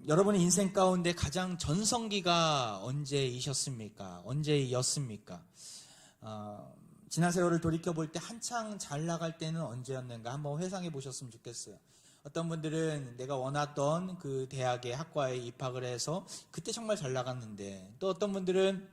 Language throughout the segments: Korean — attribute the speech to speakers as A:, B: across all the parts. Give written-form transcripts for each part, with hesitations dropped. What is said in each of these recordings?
A: 여러분의 인생 가운데 가장 전성기가 언제이셨습니까? 언제였습니까? 지난 세월을 돌이켜볼 때 한창 잘 나갈 때는 언제였는가 한번 회상해 보셨으면 좋겠어요. 어떤 분들은 내가 원했던 그 대학의 학과에 입학을 해서 그때 정말 잘 나갔는데, 또 어떤 분들은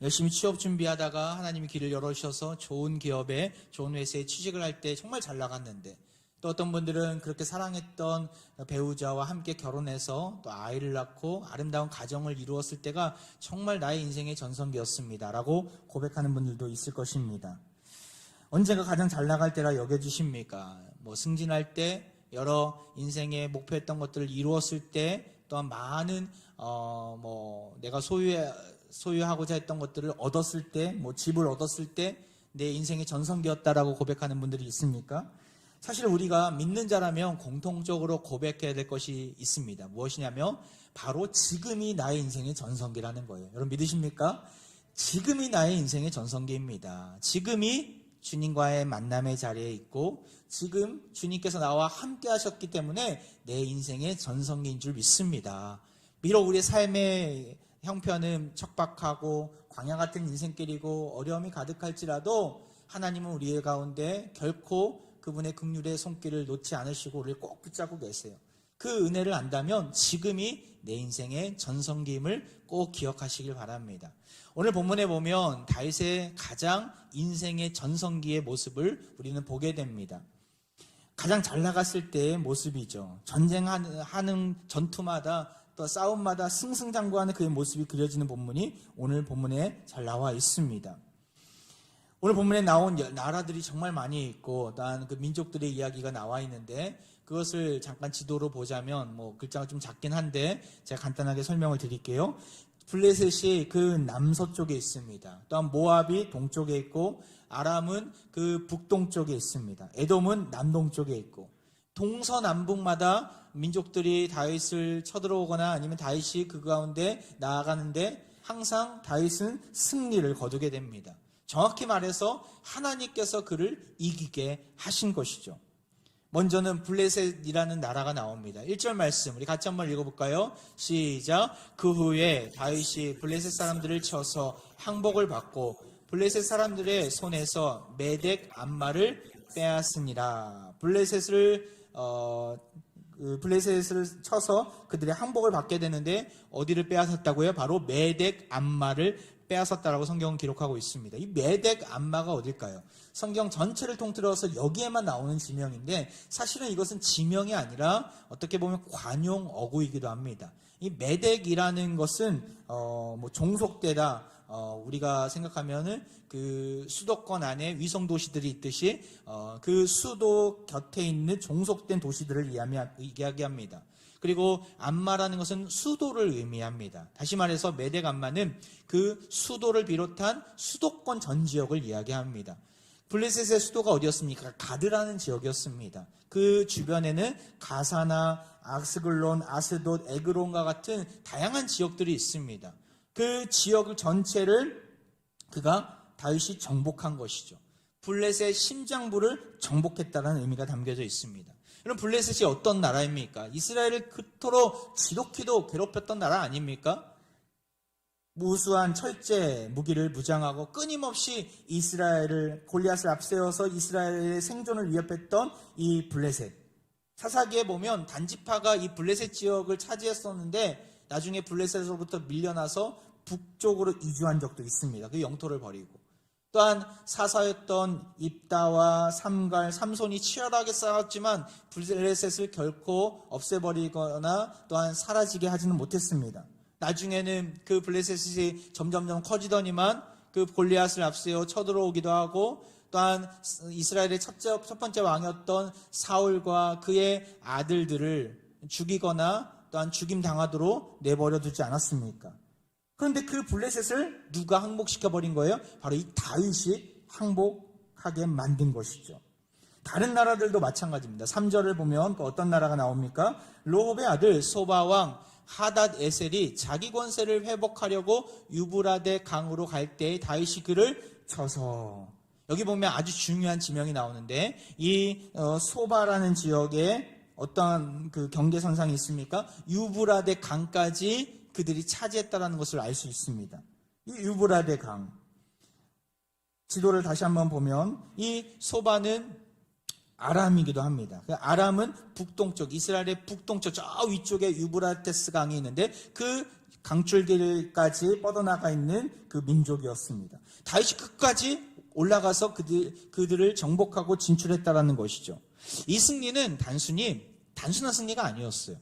A: 열심히 취업 준비하다가 하나님이 길을 열어주셔서 좋은 기업에 좋은 회사에 취직을 할 때 정말 잘 나갔는데, 또 어떤 분들은 그렇게 사랑했던 배우자와 함께 결혼해서 또 아이를 낳고 아름다운 가정을 이루었을 때가 정말 나의 인생의 전성기였습니다 라고 고백하는 분들도 있을 것입니다. 언제가 가장 잘 나갈 때라 여겨지십니까? 승진할 때, 여러 인생의 목표했던 것들을 이루었을 때, 또한 많은 내가 소유하고자 했던 것들을 얻었을 때, 집을 얻었을 때 내 인생의 전성기였다라고 고백하는 분들이 있습니까? 사실 우리가 믿는 자라면 공통적으로 고백해야 될 것이 있습니다. 무엇이냐면 바로 지금이 나의 인생의 전성기라는 거예요. 여러분 믿으십니까? 지금이 나의 인생의 전성기입니다. 지금이 주님과의 만남의 자리에 있고, 지금 주님께서 나와 함께 하셨기 때문에 내 인생의 전성기인 줄 믿습니다. 비록 우리의 삶의 형편은 척박하고 광야 같은 인생길이고 어려움이 가득할지라도 하나님은 우리의 가운데 결코 그분의 긍휼의 손길을 놓지 않으시고 우리를 꼭 붙잡고 계세요. 그 은혜를 안다면 지금이 내 인생의 전성기임을 꼭 기억하시길 바랍니다. 오늘 본문에 보면 다윗의 가장 인생의 전성기의 모습을 우리는 보게 됩니다. 가장 잘 나갔을 때의 모습이죠. 전쟁하는 전투마다 또 싸움마다 승승장구하는 그의 모습이 그려지는 본문이 오늘 본문에 잘 나와 있습니다. 오늘 본문에 나온 나라들이 정말 많이 있고, 또한 그 민족들의 이야기가 나와 있는데, 그것을 잠깐 지도로 보자면 글자가 좀 작긴 한데 제가 간단하게 설명을 드릴게요. 블레셋이 그 남서쪽에 있습니다. 또한 모압이 동쪽에 있고, 아람은 그 북동쪽에 있습니다. 에돔은 남동쪽에 있고, 동서남북마다 민족들이 다윗을 쳐들어오거나 아니면 다윗이 그 가운데 나아가는데 항상 다윗은 승리를 거두게 됩니다. 정확히 말해서 하나님께서 그를 이기게 하신 것이죠. 먼저는 블레셋이라는 나라가 나옵니다. 1절 말씀 우리 같이 한번 읽어볼까요? 시작. 그 후에 다윗이 블레셋 사람들을 쳐서 항복을 받고 블레셋 사람들의 손에서 메덱 암마를 빼앗으니라. 블레셋을 쳐서 그들의 항복을 받게 되는데 어디를 빼앗았다고요? 바로 메덱 암마를 빼앗았다라고 성경은 기록하고 있습니다. 이 메덱 암마가 어딜까요? 성경 전체를 통틀어서 여기에만 나오는 지명인데 사실은 이것은 지명이 아니라 어떻게 보면 관용 어구이기도 합니다. 이 메덱이라는 것은 종속되다. 우리가 생각하면은 그 수도권 안에 위성 도시들이 있듯이 그 수도 곁에 있는 종속된 도시들을 이야기합니다. 그리고 암마라는 것은 수도를 의미합니다. 다시 말해서 메덱 암마는 그 수도를 비롯한 수도권 전 지역을 이야기합니다. 블레셋의 수도가 어디였습니까? 가드라는 지역이었습니다. 그 주변에는 가사나 아스글론, 아스돗, 에그론과 같은 다양한 지역들이 있습니다. 그 지역 전체를 그가 다윗이 정복한 것이죠. 블레셋의 심장부를 정복했다는 의미가 담겨져 있습니다. 그럼 블레셋이 어떤 나라입니까? 이스라엘을 그토록 지독히도 괴롭혔던 나라 아닙니까? 무수한 철제 무기를 무장하고 끊임없이 골리앗을 앞세워서 이스라엘의 생존을 위협했던 이 블레셋. 사사기에 보면 단지파가 이 블레셋 지역을 차지했었는데 나중에 블레셋으로부터 밀려나서 북쪽으로 이주한 적도 있습니다. 그 영토를 버리고. 또한 사사였던 입다와 삼갈, 삼손이 치열하게 싸웠지만 블레셋을 결코 없애버리거나 또한 사라지게 하지는 못했습니다. 나중에는 그 블레셋이 점점점 커지더니만 그 골리앗을 앞세워 쳐들어오기도 하고, 또한 이스라엘의 첫 번째 왕이었던 사울과 그의 아들들을 죽이거나 또한 죽임당하도록 내버려 두지 않았습니까? 그런데 그 블레셋을 누가 항복시켜버린 거예요? 바로 이 다윗이 항복하게 만든 것이죠. 다른 나라들도 마찬가지입니다. 3절을 보면 또 어떤 나라가 나옵니까? 로홉의 아들 소바왕 하닷 에셀이 자기 권세를 회복하려고 유브라데 강으로 갈 때 다윗이 그를 쳐서, 여기 보면 아주 중요한 지명이 나오는데 이 소바라는 지역에 어떠한 그 경계선상이 있습니까? 유브라데 강까지 그들이 차지했다는 것을 알 수 있습니다. 이 유브라데 강. 지도를 다시 한번 보면 이 소바는 아람이기도 합니다. 아람은 북동쪽, 이스라엘의 북동쪽 저 위쪽에 유브라테스 강이 있는데 그 강줄기까지 뻗어나가 있는 그 민족이었습니다. 다윗이 끝까지 올라가서 그들을 정복하고 진출했다라는 것이죠. 이 승리는 단순한 승리가 아니었어요.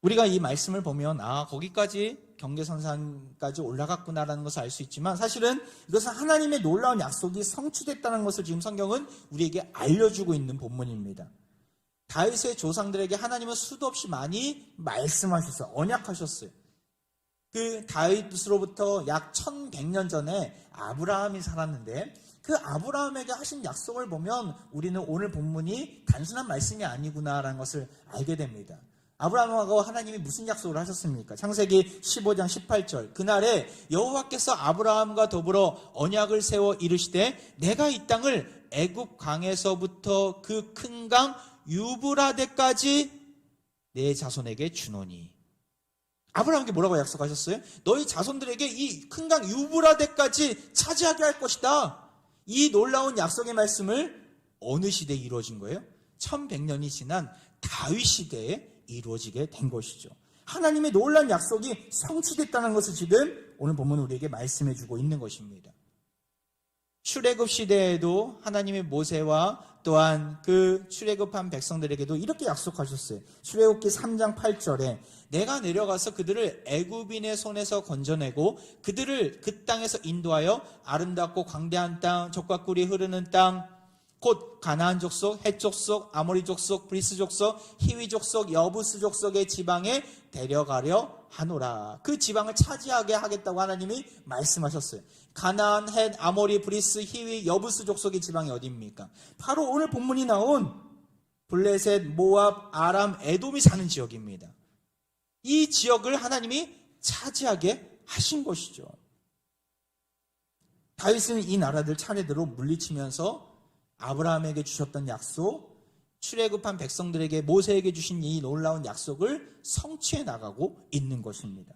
A: 우리가 이 말씀을 보면 거기까지 경계선상까지 올라갔구나라는 것을 알 수 있지만 사실은 이것은 하나님의 놀라운 약속이 성취됐다는 것을 지금 성경은 우리에게 알려주고 있는 본문입니다. 다윗의 조상들에게 하나님은 수도 없이 많이 말씀하셨어요. 언약하셨어요. 그 다윗으로부터 약 1100년 전에 아브라함이 살았는데 그 아브라함에게 하신 약속을 보면 우리는 오늘 본문이 단순한 말씀이 아니구나라는 것을 알게 됩니다. 아브라함하고 하나님이 무슨 약속을 하셨습니까? 창세기 15장 18절. 그날에 여호와께서 아브라함과 더불어 언약을 세워 이르시되 내가 이 땅을 애굽 강에서부터 그 큰 강 유브라데까지 내 자손에게 주노니. 아브라함에게 뭐라고 약속하셨어요? 너희 자손들에게 이 큰 강 유브라데까지 차지하게 할 것이다. 이 놀라운 약속의 말씀을 어느 시대에 이루어진 거예요? 1100년이 지난 다윗 시대에 이루어지게 된 것이죠. 하나님의 놀라운 약속이 성취됐다는 것을 지금 오늘 본문은 우리에게 말씀해 주고 있는 것입니다. 출애굽 시대에도 하나님의 모세와 또한 그 출애굽한 백성들에게도 이렇게 약속하셨어요. 출애굽기 3장 8절에 내가 내려가서 그들을 애굽인의 손에서 건져내고 그들을 그 땅에서 인도하여 아름답고 광대한 땅, 젖과 꿀이 흐르는 땅 곧 가나안 족속, 헷 족속, 아모리 족속, 브리스 족속, 히위 족속, 여부스 족속의 지방에 데려가려 하노라. 그 지방을 차지하게 하겠다고 하나님이 말씀하셨어요. 가나안, 헷, 아모리, 브리스, 히위, 여부스 족속의 지방이 어디입니까? 바로 오늘 본문이 나온 블레셋, 모압, 아람, 에돔이 사는 지역입니다. 이 지역을 하나님이 차지하게 하신 것이죠. 다윗은 이 나라들 차례대로 물리치면서 아브라함에게 주셨던 약속, 출애굽한 백성들에게 모세에게 주신 이 놀라운 약속을 성취해 나가고 있는 것입니다.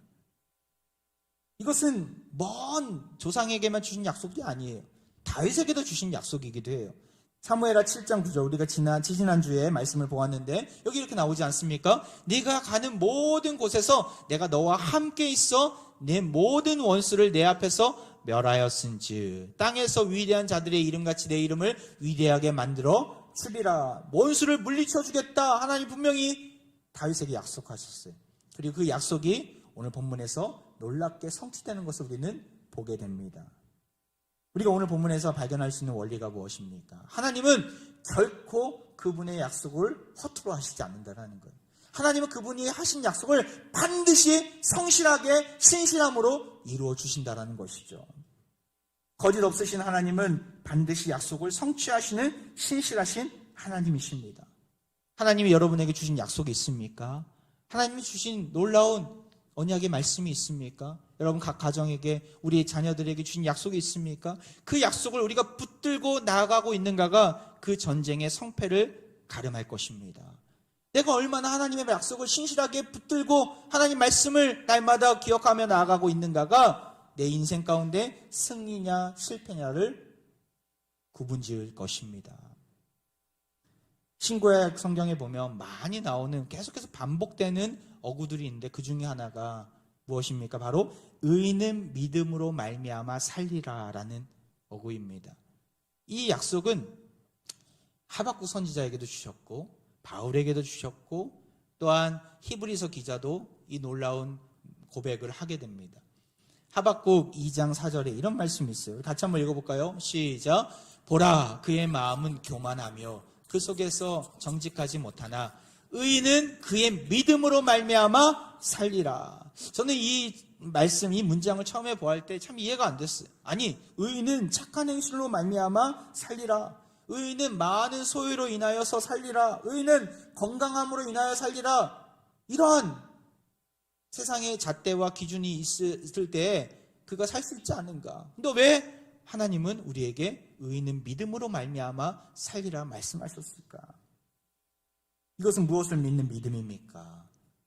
A: 이것은 먼 조상에게만 주신 약속이 아니에요. 다윗에게도 주신 약속이기도 해요. 사무엘하 7장 9절 우리가 지지난주에 말씀을 보았는데 여기 이렇게 나오지 않습니까? 네가 가는 모든 곳에서 내가 너와 함께 있어 내 모든 원수를 내 앞에서 멸하였은즉 땅에서 위대한 자들의 이름같이 내 이름을 위대하게 만들어 주리라. 원수를 물리쳐 주겠다. 하나님 분명히 다윗에게 약속하셨어요. 그리고 그 약속이 오늘 본문에서 놀랍게 성취되는 것을 우리는 보게 됩니다. 우리가 오늘 본문에서 발견할 수 있는 원리가 무엇입니까? 하나님은 결코 그분의 약속을 허투루 하시지 않는다는 거예요. 하나님은 그분이 하신 약속을 반드시 성실하게 신실함으로 이루어 주신다는 것이죠. 거짓 없으신 하나님은 반드시 약속을 성취하시는 신실하신 하나님이십니다. 하나님이 여러분에게 주신 약속이 있습니까? 하나님이 주신 놀라운 언약의 말씀이 있습니까? 여러분 각 가정에게 우리 자녀들에게 주신 약속이 있습니까? 그 약속을 우리가 붙들고 나아가고 있는가가 그 전쟁의 성패를 가름할 것입니다. 내가 얼마나 하나님의 약속을 신실하게 붙들고 하나님 말씀을 날마다 기억하며 나아가고 있는가가 내 인생 가운데 승리냐 실패냐를 구분지을 것입니다. 신구약 성경에 보면 많이 나오는 계속해서 반복되는 어구들이 있는데 그 중에 하나가 무엇입니까? 바로 의인은 믿음으로 말미암아 살리라라는 어구입니다. 이 약속은 하박국 선지자에게도 주셨고 바울에게도 주셨고 또한 히브리서 기자도 이 놀라운 고백을 하게 됩니다. 하박국 2장 4절에 이런 말씀이 있어요. 같이 한번 읽어볼까요? 시작. 보라 그의 마음은 교만하며 그 속에서 정직하지 못하나 의인은 그의 믿음으로 말미암아 살리라. 저는 이 말씀, 이 문장을 처음에 보할 때 참 이해가 안 됐어요. 아니, 의인은 착한 행실로 말미암아 살리라. 의인은 많은 소유로 인하여서 살리라. 의인은 건강함으로 인하여 살리라. 이러한 세상의 잣대와 기준이 있을 때 그가 살 수 있지 않은가? 근데 왜 하나님은 우리에게 의인은 믿음으로 말미암아 살리라 말씀하셨을까? 이것은 무엇을 믿는 믿음입니까?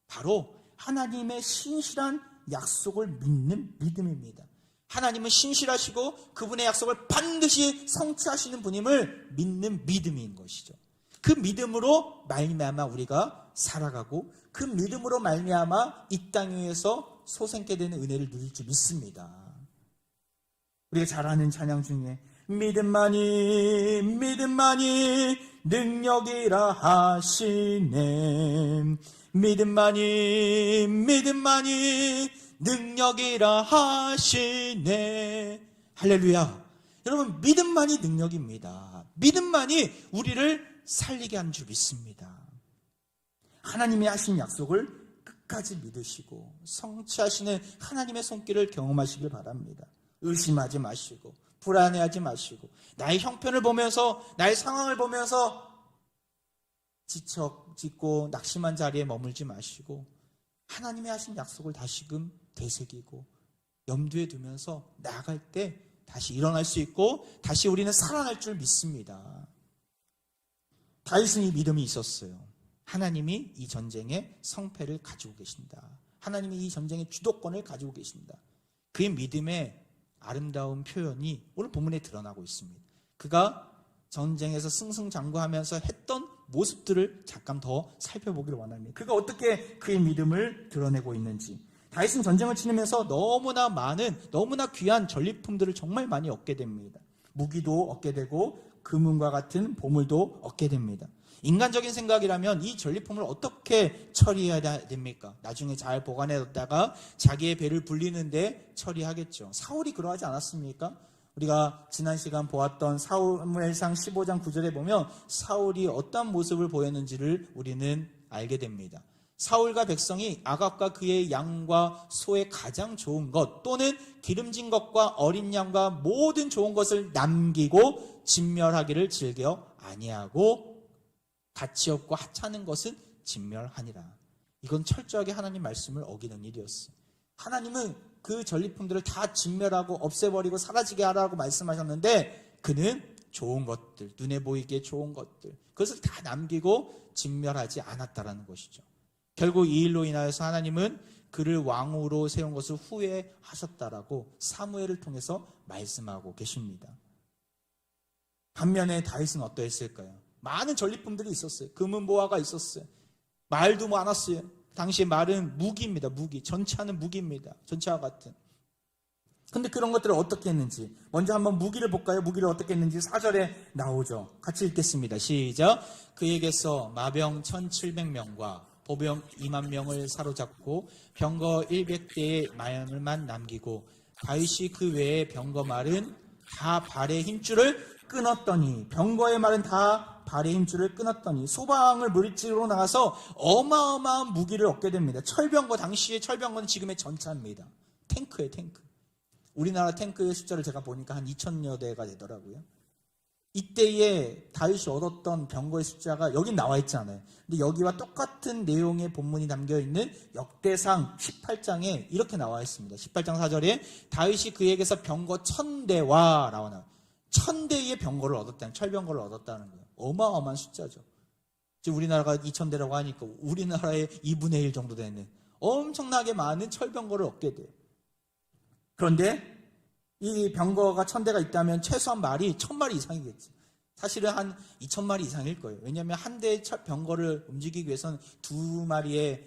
A: 바로 하나님의 신실한 약속을 믿는 믿음입니다. 하나님은 신실하시고 그분의 약속을 반드시 성취하시는 분임을 믿는 믿음인 것이죠. 그 믿음으로 말미암아 우리가 살아가고 그 믿음으로 말미암아 이 땅 위에서 소생케 되는 은혜를 누릴 줄 믿습니다. 우리가 잘 아는 찬양 중에 믿음만이 능력이라 하시네. 믿음만이 능력이라 하시네. 할렐루야. 여러분, 믿음만이 능력입니다. 믿음만이 우리를 살리게 하는 줄 믿습니다. 하나님이 하신 약속을 끝까지 믿으시고 성취하시는 하나님의 손길을 경험하시길 바랍니다. 의심하지 마시고 불안해하지 마시고 나의 형편을 보면서 나의 상황을 보면서 지쳐 낙심한 자리에 머물지 마시고 하나님이 하신 약속을 다시금 되새기고 염두에 두면서 나아갈 때 다시 일어날 수 있고 다시 우리는 살아날 줄 믿습니다. 다윗은 이 믿음이 있었어요. 하나님이 이 전쟁의 성패를 가지고 계신다. 하나님이 이 전쟁의 주도권을 가지고 계신다. 그의 믿음의 아름다운 표현이 오늘 본문에 드러나고 있습니다. 그가 전쟁에서 승승장구하면서 했던 모습들을 잠깐 더 살펴보기를 원합니다. 그가 어떻게 그의 믿음을 드러내고 있는지. 다윗은 전쟁을 치르면서 너무나 많은 너무나 귀한 전리품들을 정말 많이 얻게 됩니다. 무기도 얻게 되고 금은과 같은 보물도 얻게 됩니다. 인간적인 생각이라면 이 전리품을 어떻게 처리해야 됩니까? 나중에 잘 보관해뒀다가 자기의 배를 불리는데 처리하겠죠. 사울이 그러하지 않았습니까? 우리가 지난 시간 보았던 사무엘상 15장 9절에 보면 사울이 어떤 모습을 보였는지를 우리는 알게 됩니다. 사울과 백성이 아갑과 그의 양과 소의 가장 좋은 것 또는 기름진 것과 어린 양과 모든 좋은 것을 남기고 진멸하기를 즐겨 아니하고 가치 없고 하찮은 것은 진멸하니라. 이건 철저하게 하나님 말씀을 어기는 일이었어요. 하나님은 그 전리품들을 다 진멸하고 없애버리고 사라지게 하라고 말씀하셨는데 그는 좋은 것들, 눈에 보이기에 좋은 것들 그것을 다 남기고 진멸하지 않았다라는 것이죠. 결국 이 일로 인하여서 하나님은 그를 왕으로 세운 것을 후회하셨다라고 사무엘을 통해서 말씀하고 계십니다. 반면에 다윗은 어떠했을까요? 많은 전리품들이 있었어요. 금은 보화가 있었어요. 말도 많았어요. 당시에 말은 무기입니다. 무기. 전차는 무기입니다. 전차와 같은. 근데 그런 것들을 어떻게 했는지 먼저 한번 무기를 볼까요? 무기를 어떻게 했는지 4절에 나오죠. 같이 읽겠습니다. 시작. 그에게서 마병 1700명과 보병 2만 명을 사로잡고 병거 100대의 마연을만 남기고 다윗이 그 외에 병거 말은 다 발의 힘줄을 끊었더니 병거의 말은 다 발의 힘줄을 끊었더니 소방을 물질로 나가서 어마어마한 무기를 얻게 됩니다. 철병거, 당시의 철병거는 지금의 전차입니다. 탱크예요, 탱크. 우리나라 탱크의 숫자를 제가 보니까 한 2000여 대가 되더라고요. 이때에 다윗이 얻었던 병거의 숫자가 여긴 나와 있지 않아요. 근데 여기와 똑같은 내용의 본문이 담겨있는 역대상 18장에 이렇게 나와 있습니다. 18장 4절에 다윗이 그에게서 병거 1000대와 나와요. 1000대의 병거를 얻었다는, 철병거를 얻었다는 거예요. 어마어마한 숫자죠. 지금 우리나라가 2000대라고 하니까 우리나라의 2분의 1 정도 되는 엄청나게 많은 철병거를 얻게 돼요. 그런데 이 병거가 1000대가 있다면 최소한 말이 1000마리 이상이겠지. 사실은 한 2000마리 이상일 거예요. 왜냐하면 한 대의 병거를 움직이기 위해서는 2마리의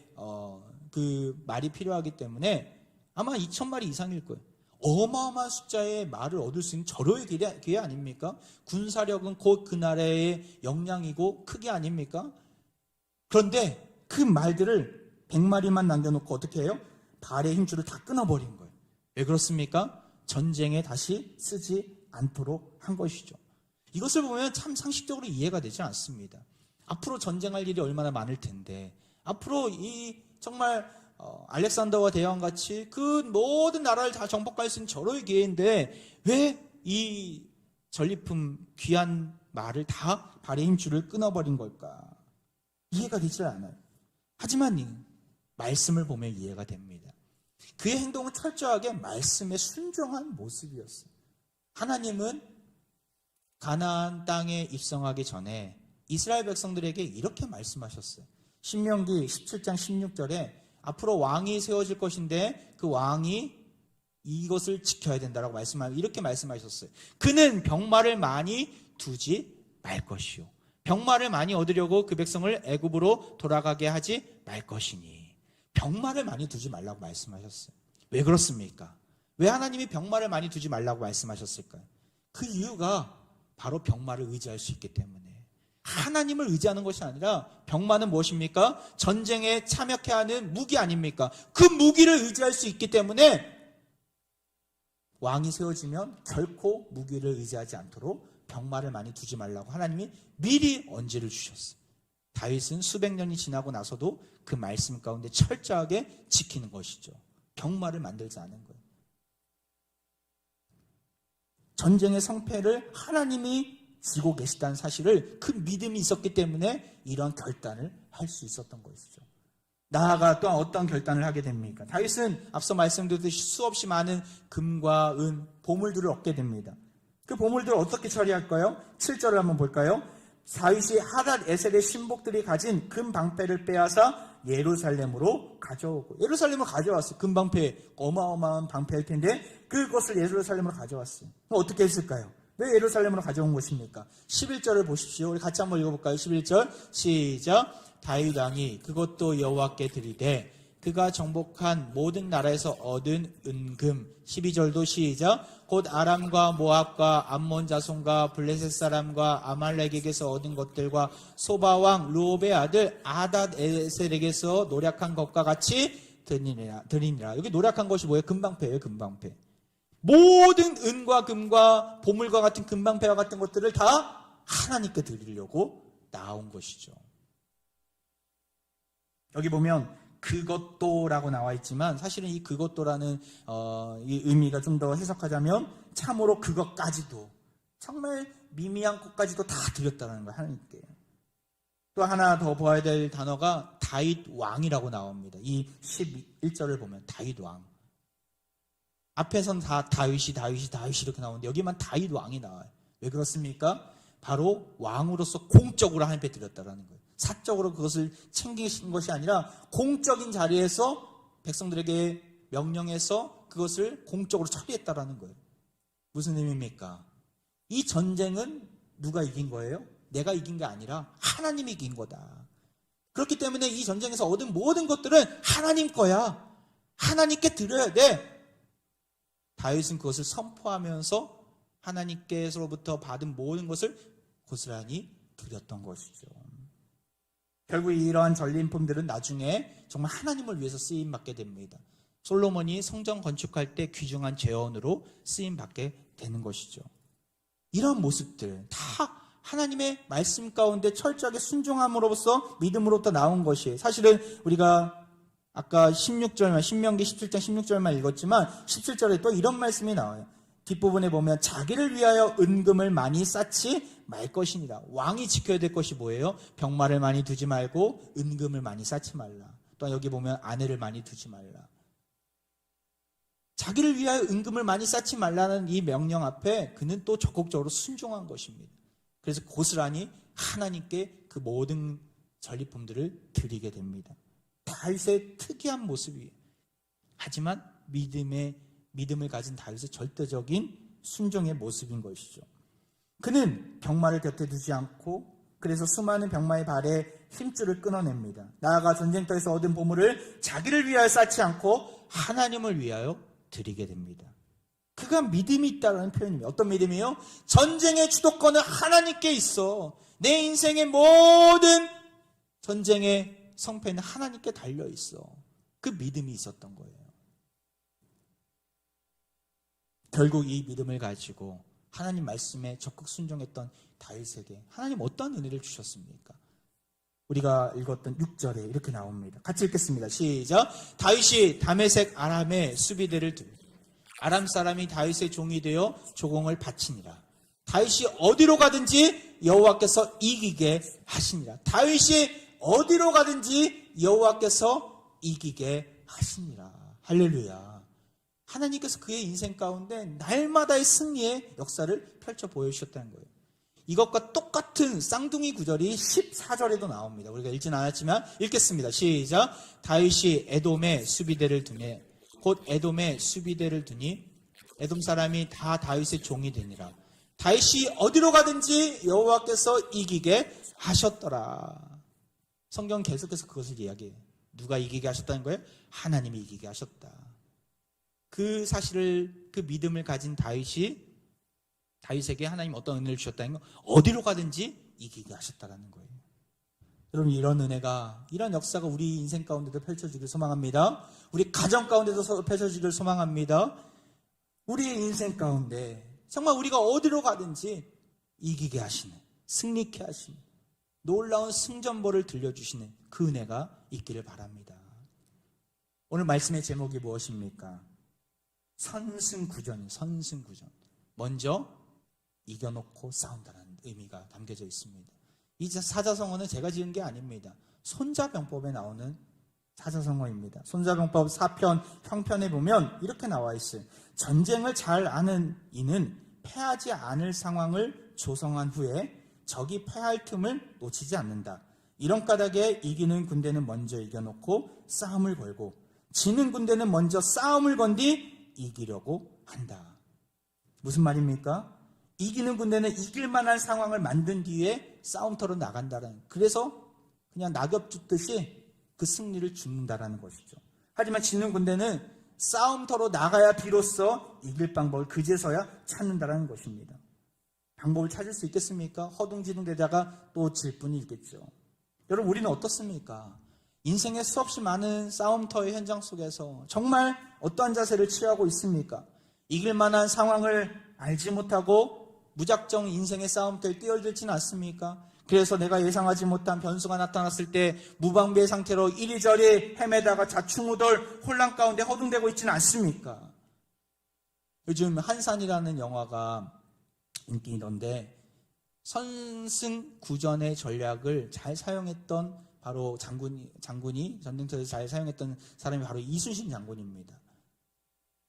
A: 그 말이 필요하기 때문에 아마 2000마리 이상일 거예요. 어마어마한 숫자의 말을 얻을 수 있는 절호의 기회 아닙니까? 군사력은 곧 그 나라의 역량이고 크기 아닙니까? 그런데 그 말들을 100마리만 남겨놓고 어떻게 해요? 발의 힘줄을 다 끊어버린 거예요. 왜 그렇습니까? 전쟁에 다시 쓰지 않도록 한 것이죠. 이것을 보면 참 상식적으로 이해가 되지 않습니다. 앞으로 전쟁할 일이 얼마나 많을 텐데 앞으로 이 정말 알렉산더와 대왕같이 그 모든 나라를 다 정복할 수 있는 절호의 기회인데 왜 이 전리품 귀한 말을 다 발의 힘줄을 끊어버린 걸까? 이해가 되지 않아요. 하지만 이 말씀을 보면 이해가 됩니다. 그의 행동은 철저하게 말씀에 순종한 모습이었어요. 하나님은 가나안 땅에 입성하기 전에 이스라엘 백성들에게 이렇게 말씀하셨어요. 신명기 17장 16절에 앞으로 왕이 세워질 것인데 그 왕이 이것을 지켜야 된다라고 이렇게 말씀하셨어요. 그는 병마를 많이 두지 말 것이요. 병마를 많이 얻으려고 그 백성을 애굽으로 돌아가게 하지 말 것이니. 병마를 많이 두지 말라고 말씀하셨어요. 왜 그렇습니까? 왜 하나님이 병마를 많이 두지 말라고 말씀하셨을까요? 그 이유가 바로 병마를 의지할 수 있기 때문에. 하나님을 의지하는 것이 아니라 병마는 무엇입니까? 전쟁에 참여케 하는 무기 아닙니까? 그 무기를 의지할 수 있기 때문에 왕이 세워지면 결코 무기를 의지하지 않도록 병마를 많이 두지 말라고 하나님이 미리 언지를 주셨어요. 다윗은 수백 년이 지나고 나서도 그 말씀 가운데 철저하게 지키는 것이죠. 병마를 만들지 않은 거예요. 전쟁의 성패를 하나님이 지고 계시다는 사실을 그 믿음이 있었기 때문에 이런 결단을 할 수 있었던 것이죠. 나아가 또 어떤 결단을 하게 됩니까? 다윗은 앞서 말씀드렸듯이 수없이 많은 금과 은, 보물들을 얻게 됩니다. 그 보물들을 어떻게 처리할까요? 7절을 한번 볼까요? 다윗이 하닷 에셀의 신복들이 가진 금 방패를 빼앗아 예루살렘으로 가져오고, 예루살렘으로 가져왔어요. 금 방패, 어마어마한 방패일 텐데 그것을 예루살렘으로 가져왔어요. 그럼 어떻게 했을까요? 왜 예루살렘으로 가져온 것입니까? 11절을 보십시오. 우리 같이 한번 읽어볼까요? 11절 시작. 다윗 왕이 그것도 여호와께 드리되 그가 정복한 모든 나라에서 얻은 은금. 12절도 시작. 곧 아람과 모압과 암몬 자손과 블레셋 사람과 아말렉에게서 얻은 것들과 소바왕 루옵의 아들 아닷 에셀에게서 노략한 것과 같이 드리니라. 여기 노략한 것이 뭐예요? 금방패예요. 금방패. 모든 은과 금과 보물과 같은 금방패와 같은 것들을 다 하나님께 드리려고 나온 것이죠. 여기 보면 그것도라고 나와 있지만 사실은 이 그것도라는 이 의미가 좀 더 해석하자면 참으로 그것까지도, 정말 미미한 것까지도 다 드렸다는 거예요. 하나님께. 또 하나 더 보아야 될 단어가 다윗 왕이라고 나옵니다. 이 11절을 보면 다윗 왕. 앞에선 다 다윗이 이렇게 나오는데 여기만 다윗 왕이 나와요. 왜 그렇습니까? 바로 왕으로서 공적으로 하나님께 드렸다는 거예요. 사적으로 그것을 챙기신 것이 아니라 공적인 자리에서 백성들에게 명령해서 그것을 공적으로 처리했다라는 거예요. 무슨 의미입니까? 이 전쟁은 누가 이긴 거예요? 내가 이긴 게 아니라 하나님이 이긴 거다. 그렇기 때문에 이 전쟁에서 얻은 모든 것들은 하나님 거야. 하나님께 드려야 돼. 다윗은 그것을 선포하면서 하나님께서로부터 받은 모든 것을 고스란히 드렸던 것이죠. 결국 이러한 전리품들은 나중에 정말 하나님을 위해서 쓰임받게 됩니다. 솔로몬이 성전 건축할 때 귀중한 재원으로 쓰임받게 되는 것이죠. 이런 모습들 다 하나님의 말씀 가운데 철저하게 순종함으로써 믿음으로부터 나온 것이에요. 사실은 우리가 아까 16절만, 신명기 17장 16절만 읽었지만 17절에 또 이런 말씀이 나와요. 뒷부분에 보면 자기를 위하여 은금을 많이 쌓지 말 것이니라. 왕이 지켜야 될 것이 뭐예요? 병마를 많이 두지 말고 은금을 많이 쌓지 말라. 또 여기 보면 아내를 많이 두지 말라. 자기를 위하여 은금을 많이 쌓지 말라는 이 명령 앞에 그는 또 적극적으로 순종한 것입니다. 그래서 고스란히 하나님께 그 모든 전리품들을 드리게 됩니다. 다윗의 특이한 모습이에요. 하지만 믿음을 가진 다윗의 절대적인 순종의 모습인 것이죠. 그는 병마를 곁에 두지 않고 그래서 수많은 병마의 발에 힘줄을 끊어냅니다. 나아가 전쟁터에서 얻은 보물을 자기를 위하여 쌓지 않고 하나님을 위하여 드리게 됩니다. 그가 믿음이 있다는 표현입니다. 어떤 믿음이요? 전쟁의 주도권은 하나님께 있어. 내 인생의 모든 전쟁의 성패는 하나님께 달려 있어. 그 믿음이 있었던 거예요. 결국 이 믿음을 가지고 하나님 말씀에 적극 순종했던 다윗에게 하나님 어떤 은혜를 주셨습니까? 우리가 읽었던 6절에 이렇게 나옵니다. 같이 읽겠습니다. 시작. 다윗이 다메섹 아람의 수비대를 두고 아람 사람이 다윗의 종이 되어 조공을 바치니라. 다윗이 어디로 가든지 여호와께서 이기게 하시니라. 다윗이 어디로 가든지 여호와께서 이기게 하시니라. 할렐루야. 하나님께서 그의 인생 가운데 날마다의 승리의 역사를 펼쳐 보여주셨다는 거예요. 이것과 똑같은 쌍둥이 구절이 14절에도 나옵니다. 우리가 읽진 않았지만 읽겠습니다. 시작. 다윗이 에돔에 수비대를 두니 곧 에돔에 수비대를 두니 에돔 사람이 다 다윗의 종이 되니라. 다윗이 어디로 가든지 여호와께서 이기게 하셨더라. 성경 계속해서 그것을 이야기해요. 누가 이기게 하셨다는 거예요? 하나님이 이기게 하셨다. 그 사실을, 그 믿음을 가진 다윗에게 하나님 어떤 은혜를 주셨다는 거, 어디로 가든지 이기게 하셨다는 거예요. 여러분, 이런 은혜가, 이런 역사가 우리 인생 가운데도 펼쳐지길 소망합니다. 우리 가정 가운데도 펼쳐지길 소망합니다. 우리의 인생 가운데 정말 우리가 어디로 가든지 이기게 하시는, 승리케 하시는, 놀라운 승전보를 들려주시는 그 은혜가 있기를 바랍니다. 오늘 말씀의 제목이 무엇입니까? 선승구전. 먼저 이겨놓고 싸운다는 의미가 담겨져 있습니다. 이 사자성어는 제가 지은 게 아닙니다. 손자병법에 나오는 사자성어입니다. 손자병법 4편 형편에 보면 이렇게 나와 있어요. 전쟁을 잘 아는 이는 패하지 않을 상황을 조성한 후에 적이 패할 틈을 놓치지 않는다. 이런 까닭에 이기는 군대는 먼저 이겨놓고 싸움을 걸고 지는 군대는 먼저 싸움을 건 뒤 이기려고 한다. 무슨 말입니까? 이기는 군대는 이길 만한 상황을 만든 뒤에 싸움터로 나간다는, 그래서 그냥 낙엽 줍듯이 그 승리를 주는다라는 것이죠. 하지만 지는 군대는 싸움터로 나가야 비로소 이길 방법을 그제서야 찾는다라는 것입니다. 방법을 찾을 수 있겠습니까? 허둥지둥 되다가 또 질 뿐이 있겠죠. 여러분, 우리는 어떻습니까? 인생의 수없이 많은 싸움터의 현장 속에서 정말 어떠한 자세를 취하고 있습니까? 이길 만한 상황을 알지 못하고 무작정 인생의 싸움터에 뛰어들지는 않습니까? 그래서 내가 예상하지 못한 변수가 나타났을 때 무방비의 상태로 이리저리 헤매다가 좌충우돌 혼란 가운데 허둥대고 있지는 않습니까? 요즘 한산이라는 영화가 인기던데 선승구전의 전략을 잘 사용했던 바로 장군이 전쟁터에서 잘 사용했던 사람이 바로 이순신 장군입니다.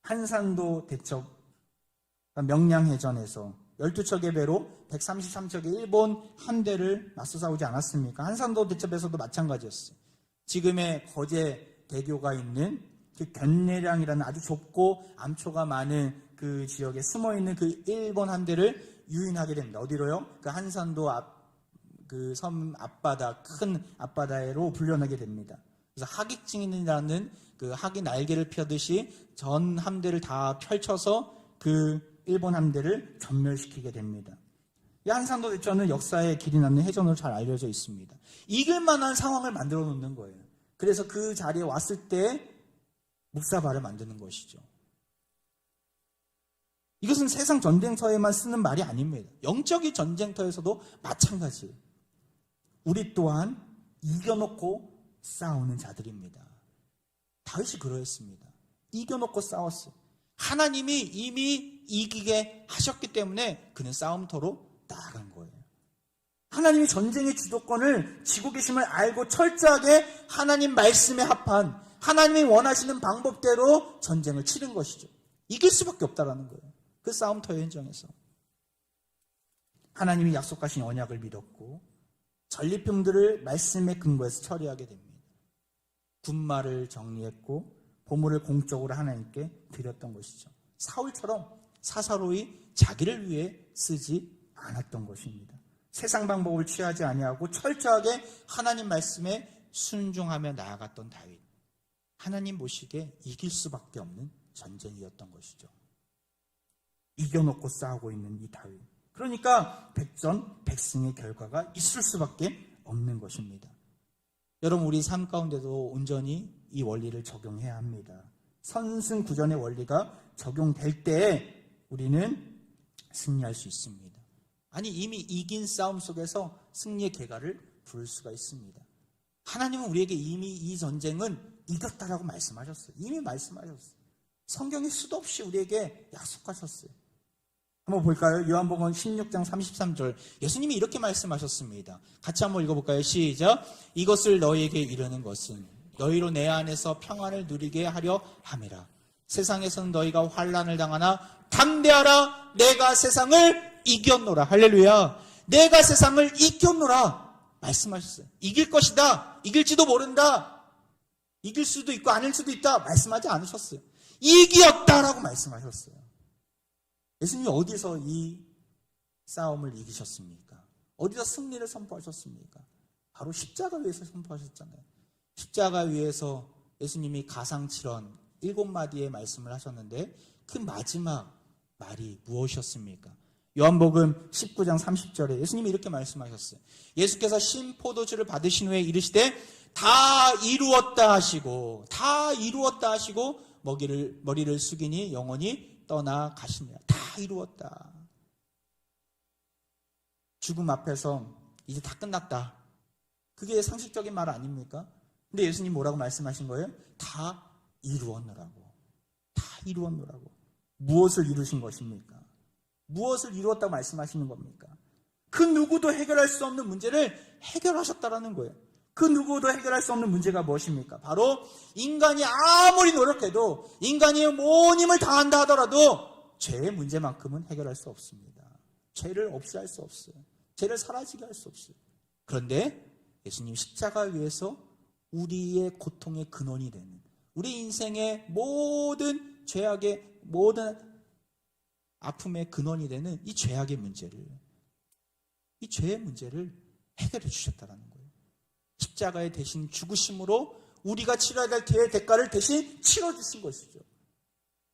A: 한산도 대첩 명량해전에서 12척의 배로 133척의 일본 함대를 맞서 싸우지 않았습니까? 한산도 대첩에서도 마찬가지였어요. 지금의 거제 대교가 있는 그 견내량이라는 아주 좁고 암초가 많은 그 지역에 숨어있는 그 일본 함대를 유인하게 됩니다. 어디로요? 그 한산도 그 섬 앞바다, 큰 앞바다로 불려나게 됩니다. 그래서 하객증인이라는 그 학이 날개를 펴듯이 전 함대를 다 펼쳐서 그 일본 함대를 전멸시키게 됩니다. 이 한산도 대전은 역사의 길이 남는 해전으로 잘 알려져 있습니다. 이길 만한 상황을 만들어 놓는 거예요. 그래서 그 자리에 왔을 때 묵사발을 만드는 것이죠. 이것은 세상 전쟁터에만 쓰는 말이 아닙니다. 영적인 전쟁터에서도 마찬가지예요. 우리 또한 이겨놓고 싸우는 자들입니다. 다윗이 그러했습니다. 이겨놓고 싸웠어요. 하나님이 이미 이기게 하셨기 때문에 그는 싸움터로 나아간 거예요. 하나님이 전쟁의 주도권을 쥐고 계심을 알고 철저하게 하나님 말씀에 합한, 하나님이 원하시는 방법대로 전쟁을 치른 것이죠. 이길 수밖에 없다라는 거예요. 그 싸움터의 현장에서 하나님이 약속하신 언약을 믿었고 전리품들을 말씀의 근거에서 처리하게 됩니다. 군마를 정리했고 보물을 공적으로 하나님께 드렸던 것이죠. 사울처럼 사사로이 자기를 위해 쓰지 않았던 것입니다. 세상 방법을 취하지 아니하고 철저하게 하나님 말씀에 순종하며 나아갔던 다윗. 하나님 보시기에 이길 수밖에 없는 전쟁이었던 것이죠. 이겨놓고 싸우고 있는 이 다윗. 그러니까 백전백승의 결과가 있을 수밖에 없는 것입니다. 여러분, 우리 삶 가운데도 온전히 이 원리를 적용해야 합니다. 선승구전의 원리가 적용될 때 우리는 승리할 수 있습니다. 아니, 이미 이긴 싸움 속에서 승리의 계가를 부를 수가 있습니다. 하나님은 우리에게 이미 이 전쟁은 이겼다라고 말씀하셨어요. 이미 말씀하셨어요. 성경에 수도 없이 우리에게 약속하셨어요. 한번 볼까요? 요한복음 16장 33절. 예수님이 이렇게 말씀하셨습니다. 같이 한번 읽어볼까요? 시작. 이것을 너희에게 이르는 것은 너희로 내 안에서 평안을 누리게 하려 함이라. 세상에서는 너희가 환난을 당하나 담대하라. 내가 세상을 이겼노라. 할렐루야. 내가 세상을 이겼노라 말씀하셨어요. 이길 것이다. 이길지도 모른다. 이길 수도 있고 아닐 수도 있다 말씀하지 않으셨어요. 이겼다라고 말씀하셨어요. 예수님이 어디서 이 싸움을 이기셨습니까? 어디서 승리를 선포하셨습니까? 바로 십자가 위에서 선포하셨잖아요. 십자가 위에서 예수님이 가상칠언 7마디의 말씀을 하셨는데 그 마지막 말이 무엇이었습니까? 요한복음 19장 30절에 예수님이 이렇게 말씀하셨어요. 예수께서 신 포도주를 받으신 후에 이르시되 다 이루었다 하시고 머리를 숙이니 영원히 떠나가시니라. 다 이루었다. 죽음 앞에서 이제 다 끝났다. 그게 상식적인 말 아닙니까? 근데 예수님 뭐라고 말씀하신 거예요? 다 이루었노라고. 다 이루었노라고. 무엇을 이루신 것입니까? 무엇을 이루었다고 말씀하시는 겁니까? 그 누구도 해결할 수 없는 문제를 해결하셨다라는 거예요. 그 누구도 해결할 수 없는 문제가 무엇입니까? 바로 인간이 아무리 노력해도 인간이 온 힘을 다한다 하더라도 죄의 문제만큼은 해결할 수 없습니다. 죄를 없이 할 수 없어요. 죄를 사라지게 할 수 없어요. 그런데 예수님 십자가 위에서 우리의 고통의 근원이 되는, 우리 인생의 모든 죄악의 모든 아픔의 근원이 되는 이 죄의 문제를 해결해 주셨다는 거예요. 십자가에 대신 죽으심으로 우리가 치러야 될 죄의 대가를 대신 치러주신 것이죠.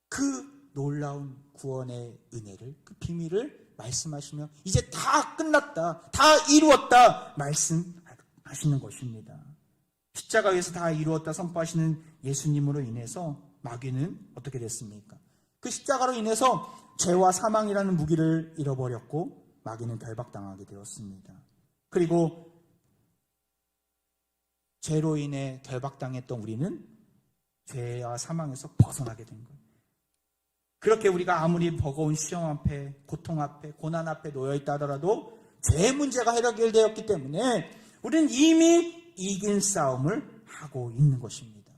A: 그 놀라운 구원의 은혜를, 그 비밀을 말씀하시며 이제 다 끝났다, 다 이루었다 말씀하시는 것입니다. 십자가 위에서 다 이루었다 선포하시는 예수님으로 인해서 마귀는 어떻게 됐습니까? 그 십자가로 인해서 죄와 사망이라는 무기를 잃어버렸고 마귀는 결박당하게 되었습니다. 그리고 죄로 인해 결박당했던 우리는 죄와 사망에서 벗어나게 된 거예요. 그렇게 우리가 아무리 버거운 시험 앞에, 고통 앞에, 고난 앞에 놓여있다 하더라도 죄의 문제가 해결되었기 때문에 우리는 이미 이긴 싸움을 하고 있는 것입니다.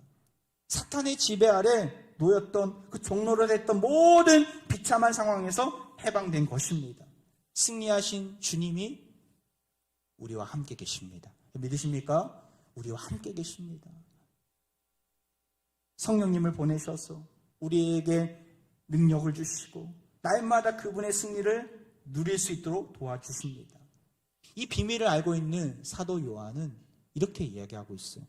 A: 사탄의 지배 아래 놓였던, 그 종로를 했던 모든 비참한 상황에서 해방된 것입니다. 승리하신 주님이 우리와 함께 계십니다. 믿으십니까? 우리와 함께 계십니다. 성령님을 보내셔서 우리에게 능력을 주시고 날마다 그분의 승리를 누릴 수 있도록 도와주십니다. 이 비밀을 알고 있는 사도 요한은 이렇게 이야기하고 있어요.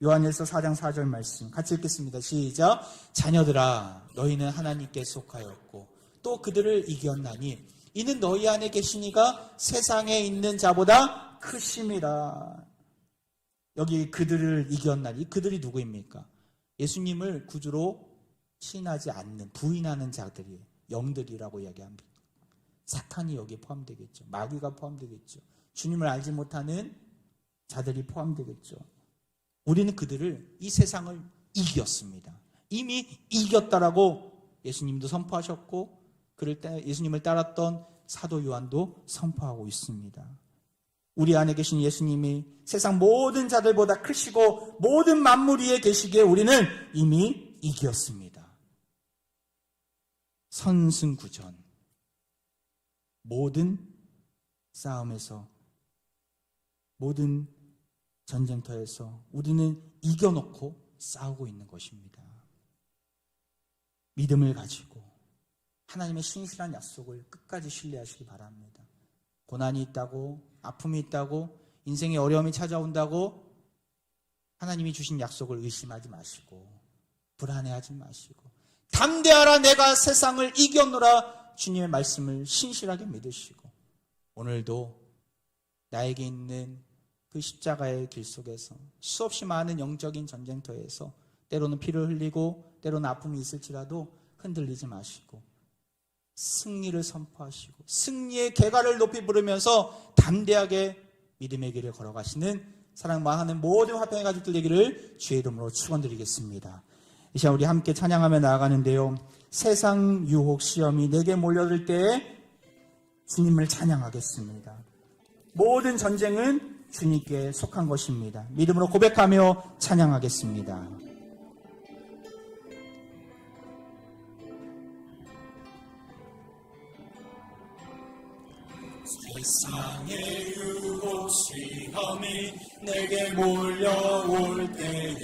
A: 요한일서 4장 4절 말씀 같이 읽겠습니다. 시작. 자녀들아 너희는 하나님께 속하였고 또 그들을 이겼나니 이는 너희 안에 계신 이가 세상에 있는 자보다 크심이라. 여기 그들을 이겼나니, 그들이 누구입니까? 예수님을 구주로 시인하지 않는, 부인하는 자들이 영들이라고 이야기합니다. 사탄이 여기에 포함되겠죠. 마귀가 포함되겠죠. 주님을 알지 못하는 자들이 포함되겠죠. 우리는 그들을, 이 세상을 이겼습니다. 이미 이겼다라고 예수님도 선포하셨고 예수님을 따랐던 사도 요한도 선포하고 있습니다. 우리 안에 계신 예수님이 세상 모든 자들보다 크시고 모든 만물 위에 계시기에 우리는 이미 이겼습니다. 선승구전, 모든 싸움에서, 모든 전쟁터에서 우리는 이겨놓고 싸우고 있는 것입니다. 믿음을 가지고 하나님의 신실한 약속을 끝까지 신뢰하시기 바랍니다. 고난이 있다고, 아픔이 있다고, 인생의 어려움이 찾아온다고 하나님이 주신 약속을 의심하지 마시고 불안해하지 마시고 담대하라 내가 세상을 이겼노라 주님의 말씀을 신실하게 믿으시고 오늘도 나에게 있는 그 십자가의 길 속에서 수없이 많은 영적인 전쟁터에서 때로는 피를 흘리고 때로는 아픔이 있을지라도 흔들리지 마시고 승리를 선포하시고 승리의 개가를 높이 부르면서 담대하게 믿음의 길을 걸어가시는 사랑만하는 모든 화평의 가족들 되기를 주의 이름으로 축원드리겠습니다. 이 시간 우리 함께 찬양하며 나아가는데요. 세상 유혹 시험이 내게 몰려들 때에 주님을 찬양하겠습니다. 모든 전쟁은 주님께 속한 것입니다. 믿음으로 고백하며 찬양하겠습니다. 세상의 유혹 시험이 내게 몰려올 때에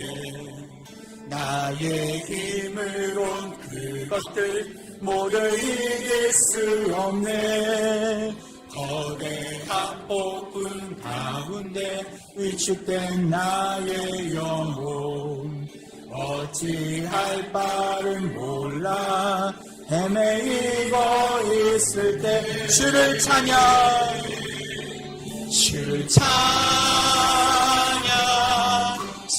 A: 나의 힘으론 그것들 모두 이길 수 없네. 거대한 폭풍 가운데 위축된 나의 영혼 어찌할 바를 몰라 헤매이고 있을 때 주를 찬양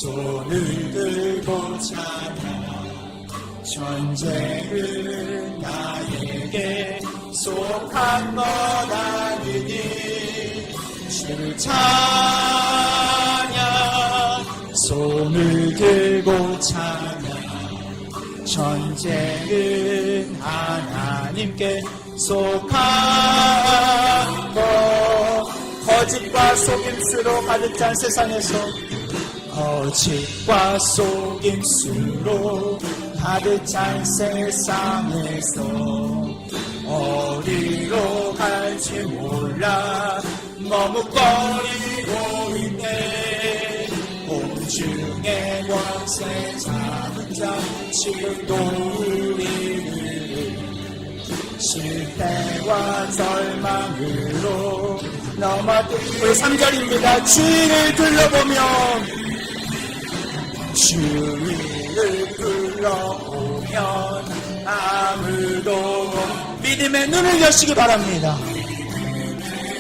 A: 손을 들고 찬양 전쟁은 나에게 속한 것 아니니 주를 찬양 손을 들고 찬양 전쟁은 하나님께 속한 것 거짓과 속임수로 가득 찬 세상에서 거짓과 속임수로 가득 찬 세상에서 어디로 갈지 몰라 머뭇거리고 있네. 공중의 권세 잡은 자 지금도 우리를 실패와 절망으로 우리 3절입니다. 주위를 둘러보면 주위를 둘러보면 아무도 믿음의 눈을 여시기 바랍니다.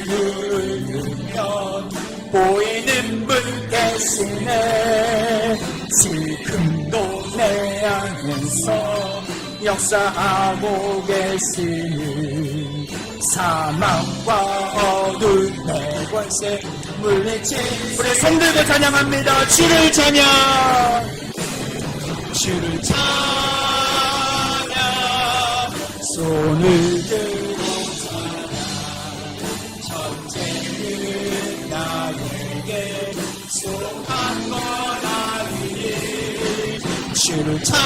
A: 눈을 뜨면 보이는 분 계시네. 지금도 내 안에서 역사하고 계시는 사망과 어둠의 권세 물리친 우리 손들고 찬양합니다. 주를 찬양 손을 들고 찬양 전쟁은 나에게 속한 것 아니니 주를 찬양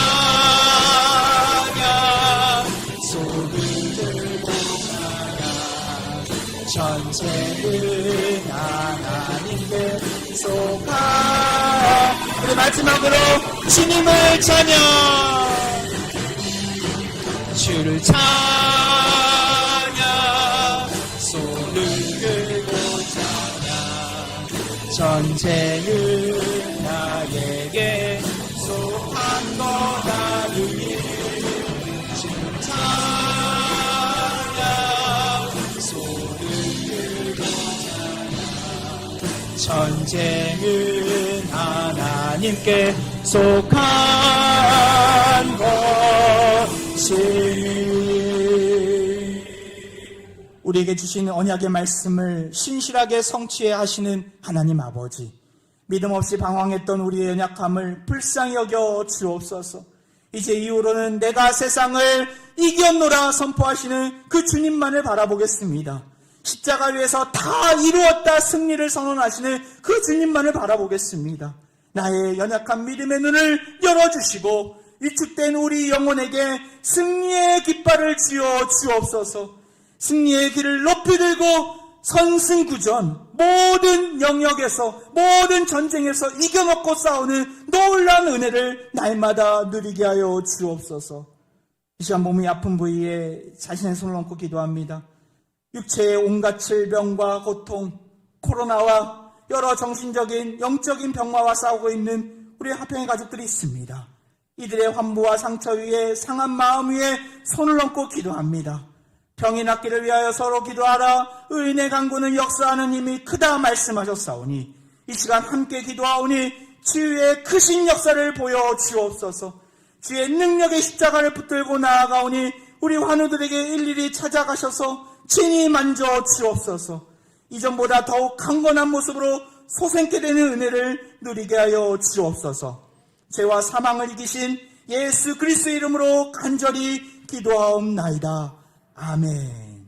A: 손을 들고 찬양 전쟁은 하나님께 속한 우리 마지막으로 주님을 찬양 주를 찬양 손을 들고 찬양 전쟁은 나에게 속한 것 아니니 주를 찬양 손을 들고 찬양 전쟁은 하나님께 속한 것이 우리에게 주시는 언약의 말씀을 신실하게 성취해 하시는 하나님 아버지, 믿음 없이 방황했던 우리의 연약함을 불쌍히 여겨 주옵소서. 이제 이후로는 내가 세상을 이겼노라 선포하시는 그 주님만을 바라보겠습니다. 십자가 위에서 다 이루었다 승리를 선언하시는 그 주님만을 바라보겠습니다. 나의 연약한 믿음의 눈을 열어주시고 위축된 우리 영혼에게 승리의 깃발을 쥐어 주옵소서. 승리의 길을 높이 들고 선승구전 모든 영역에서 모든 전쟁에서 이겨먹고 싸우는 놀라운 은혜를 날마다 누리게 하여 주옵소서. 이 시간 몸이 아픈 부위에 자신의 손을 얹고 기도합니다. 육체의 온갖 질병과 고통, 코로나와 여러 정신적인 영적인 병마와 싸우고 있는 우리 화평의 가족들이 있습니다. 이들의 환부와 상처 위에 상한 마음 위에 손을 얹고 기도합니다. 병이 낫기를 위하여 서로 기도하라. 의인의 간구는 역사하는 힘이 크다 말씀하셨사오니 이 시간 함께 기도하오니 주의 크신 역사를 보여 주옵소서. 주의 능력의 십자가를 붙들고 나아가오니 우리 환우들에게 일일이 찾아가셔서 친히 만져 주옵소서. 이전보다 더욱 강건한 모습으로 소생케 되는 은혜를 누리게 하여 주옵소서. 죄와 사망을 이기신 예수 그리스도의 이름으로 간절히 기도하옵나이다. 아멘.